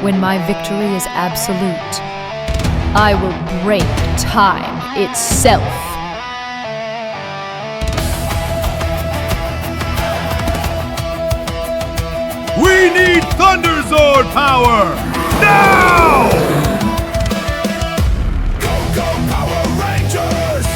when my victory is absolute, I will break time itself. We need Thunder Zord power! Now! Go Power Rangers!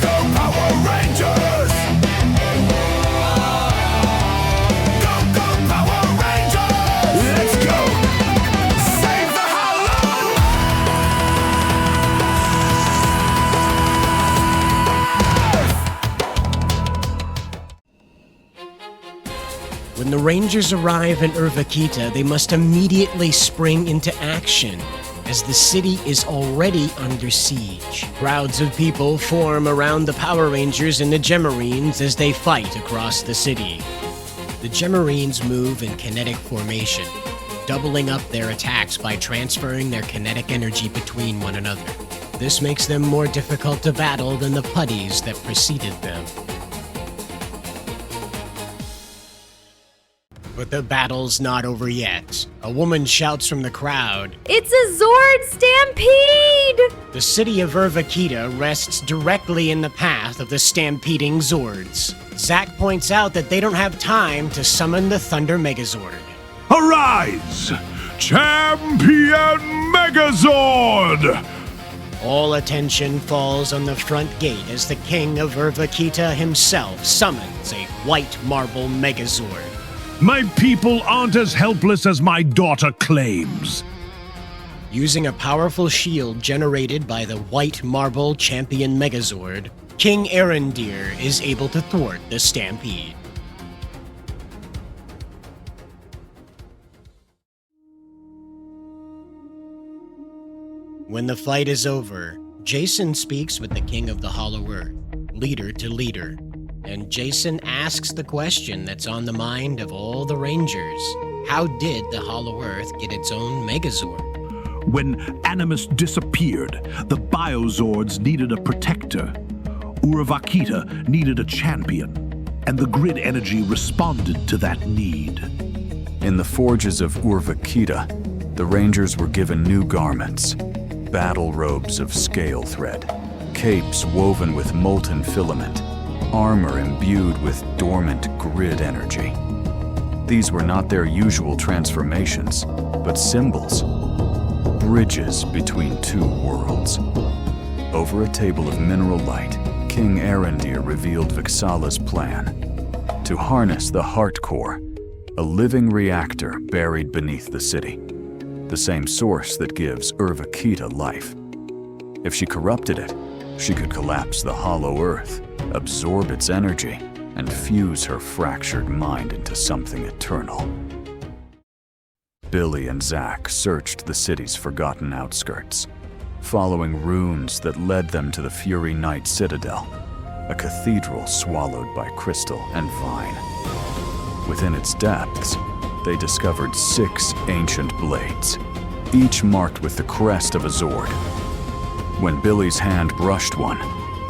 Go Power Rangers! Go Power Rangers! Let's go! Save the Hollow! When the Rangers arrive in Eurvakita, they must immediately spring into action, as the city is already under siege. Crowds of people form around the Power Rangers and the Gemarines as they fight across the city. The Gemarines move in kinetic formation, doubling up their attacks by transferring their kinetic energy between one another. This makes them more difficult to battle than the putties that preceded them. But the battle's not over yet. A woman shouts from the crowd, It's a Zord stampede! The city of Ervakita rests directly in the path of the stampeding Zords. Zack points out that they don't have time to summon the Thunder Megazord. Arise! Champion Megazord! All attention falls on the front gate as the king of Eurvakita himself summons a white marble Megazord. My people aren't as helpless as my daughter claims. Using a powerful shield generated by the white marble champion Megazord, King Eryndir is able to thwart the stampede. When the fight is over, Jason speaks with the King of the Hollow Earth, leader to leader. And Jason asks the question that's on the mind of all the Rangers. How did the Hollow Earth get its own Megazord? When Animus disappeared, the Biozords needed a protector. Eurvakita needed a champion, and the grid energy responded to that need. In the forges of Eurvakita, the Rangers were given new garments, battle robes of scale thread, capes woven with molten filament, armor imbued with dormant grid energy. These were not their usual transformations, but symbols, bridges between two worlds. Over a table of mineral light, King Eryndir revealed Vexala's plan to harness the Heart Core, a living reactor buried beneath the city, the same source that gives Ervakita life. If she corrupted it, she could collapse the Hollow Earth, absorb its energy, and fuse her fractured mind into something eternal. Billy and Zack searched the city's forgotten outskirts, following runes that led them to the Fury Knight citadel, a cathedral swallowed by crystal and vine. Within its depths, they discovered 6 ancient blades, each marked with the crest of a Zord. When Billy's hand brushed one,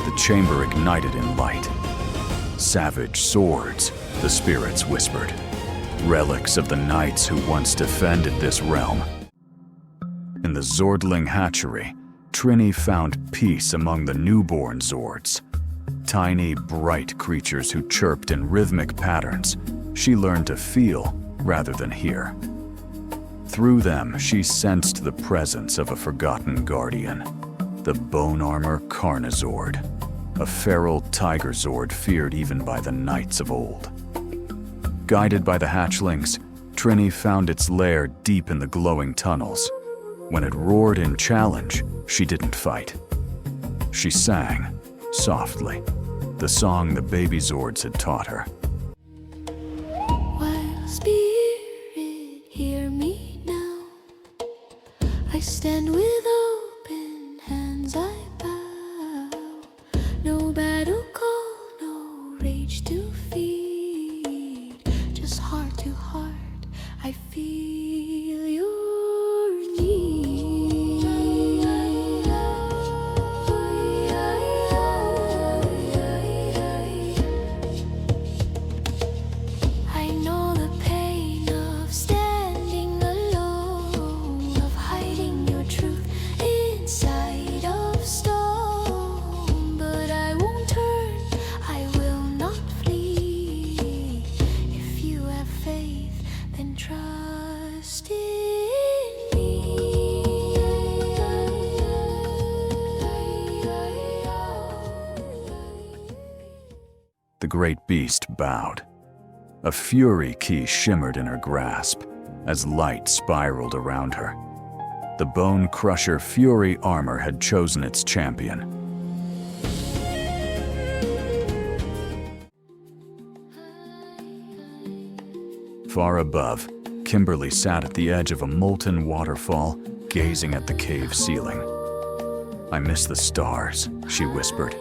the chamber ignited in light. Savage swords, the spirits whispered. Relics of the knights who once defended this realm. In the Zordling hatchery, Trini found peace among the newborn Zords. Tiny, bright creatures who chirped in rhythmic patterns, she learned to feel rather than hear. Through them, she sensed the presence of a forgotten guardian, the Bone Armor Carnizord, a feral tiger Zord feared even by the knights of old. Guided by the hatchlings, Trini found its lair deep in the glowing tunnels. When it roared in challenge, she didn't fight. She sang, softly, the song the baby Zords had taught her. Wild spirit, hear me now. I stand with open hands, I bow. No battle call, no rage to feed. Just heart to heart, I feel your need. I know the pain The great beast bowed. A fury key shimmered in her grasp as light spiraled around her. The Bone Crusher Fury armor had chosen its champion. Far above, Kimberly sat at the edge of a molten waterfall, gazing at the cave ceiling. "I miss the stars," she whispered.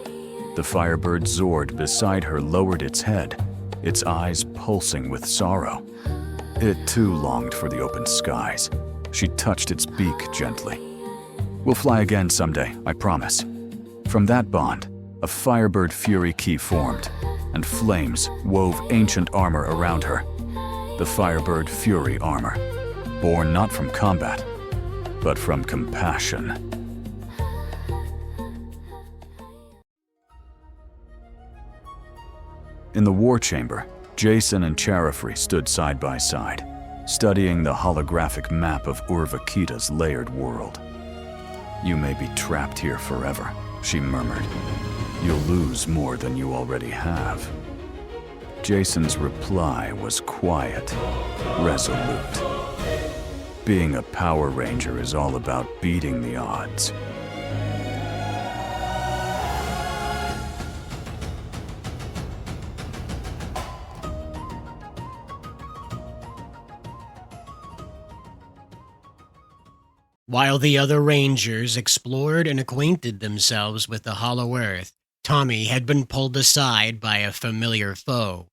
The Firebird Zord beside her lowered its head, its eyes pulsing with sorrow. It too longed for the open skies. She touched its beak gently. "We'll fly again someday, I promise." From that bond, a Firebird Fury key formed, and flames wove ancient armor around her. The Firebird Fury armor, born not from combat, but from compassion. In the war chamber, Jason and Charofrey stood side by side, studying the holographic map of Eurvakita's layered world. "You may be trapped here forever," she murmured. "You'll lose more than you already have." Jason's reply was quiet, resolute. Being a Power Ranger is all about beating the odds. While the other Rangers explored and acquainted themselves with the Hollow Earth, Tommy had been pulled aside by a familiar foe.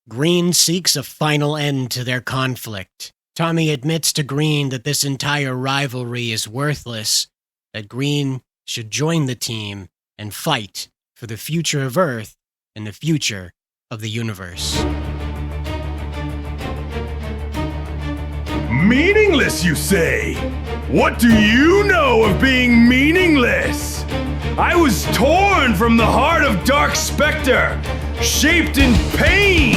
Green seeks a final end to their conflict. Tommy admits to Green that this entire rivalry is worthless, that Green should join the team and fight for the future of Earth and the future of the universe. Meaningless, you say? What do you know of being meaningless? I was torn from the heart of Dark Spectre, shaped in pain,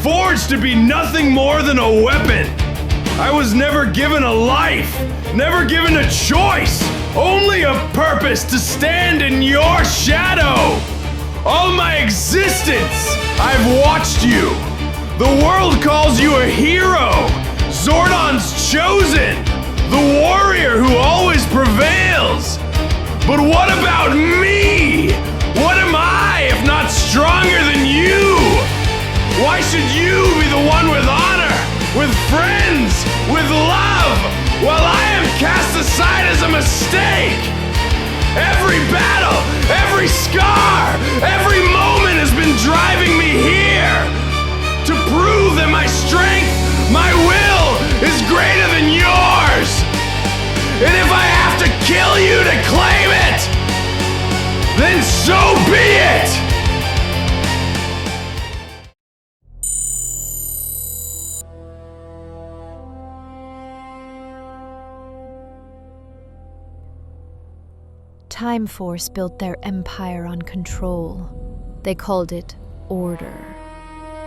forged to be nothing more than a weapon. I was never given a life, never given a choice, only a purpose to stand in your shadow. All my existence, I've watched you. The world calls you a hero, Zordon's chosen, the warrior who always prevails. But what about me? What am I if not stronger than you? Why should you be the one with honor, with friends, with love, while I am cast aside as a mistake? Every battle, every scar, every moment has been driving me here to prove that my strength, my will is greater than yours. And if I have to kill you to claim it, then so be it! Time Force built their empire on control. They called it order.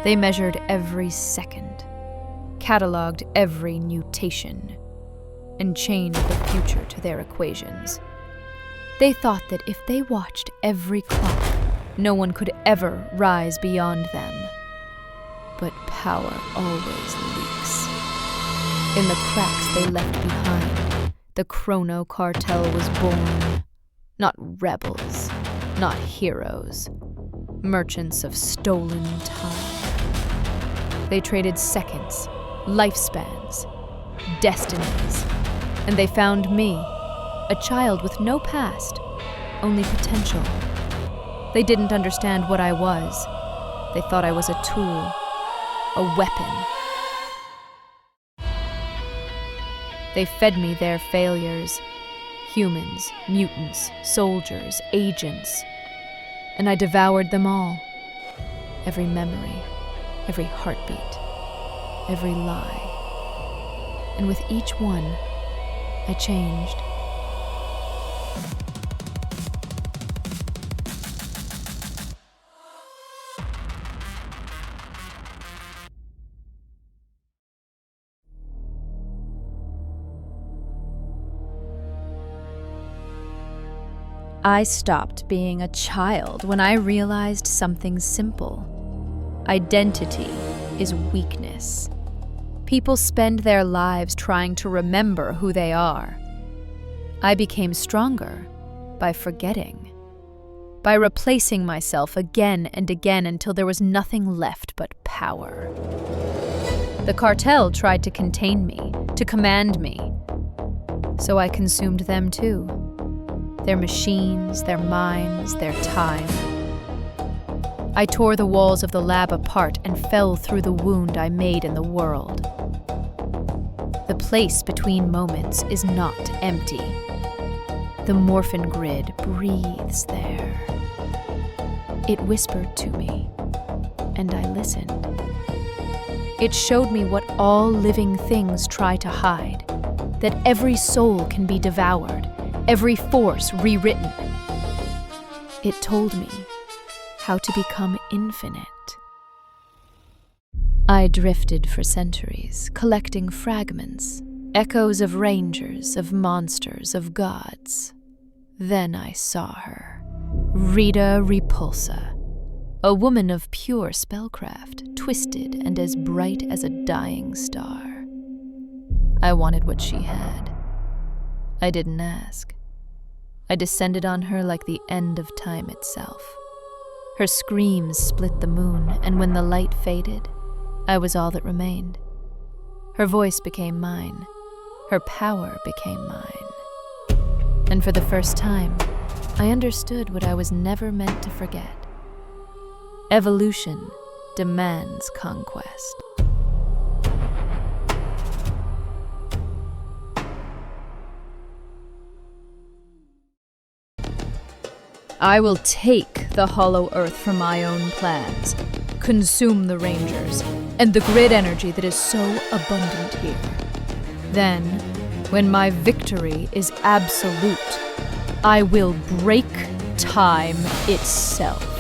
They measured every second, cataloged every mutation, and chained the future to their equations. They thought that if they watched every clock, no one could ever rise beyond them. But power always leaks. In the cracks they left behind, the Chrono Cartel was born. Not rebels, not heroes, merchants of stolen time. They traded seconds, lifespans, destinies, and they found me, a child with no past, only potential. They didn't understand what I was. They thought I was a tool, a weapon. They fed me their failures. Humans, mutants, soldiers, agents. And I devoured them all. Every memory, every heartbeat, every lie. And with each one, I changed. I stopped being a child when I realized something simple. Identity is weakness. People spend their lives trying to remember who they are. I became stronger by forgetting, by replacing myself again and again until there was nothing left but power. The cartel tried to contain me, to command me, so I consumed them too. Their machines, their minds, their time. I tore the walls of the lab apart and fell through the wound I made in the world. The place between moments is not empty. The morphin grid breathes there. It whispered to me, and I listened. It showed me what all living things try to hide, that every soul can be devoured, every force rewritten. It told me how to become infinite. I drifted for centuries, collecting fragments, echoes of rangers, of monsters, of gods. Then I saw her, Rita Repulsa, a woman of pure spellcraft, twisted and as bright as a dying star. I wanted what she had. I didn't ask. I descended on her like the end of time itself. Her screams split the moon, and when the light faded, I was all that remained. Her voice became mine. Her power became mine. And for the first time, I understood what I was never meant to forget. Evolution demands conquest. I will take the hollow earth for my own plans, consume the rangers, and the grid energy that is so abundant here. Then, when my victory is absolute, I will break time itself.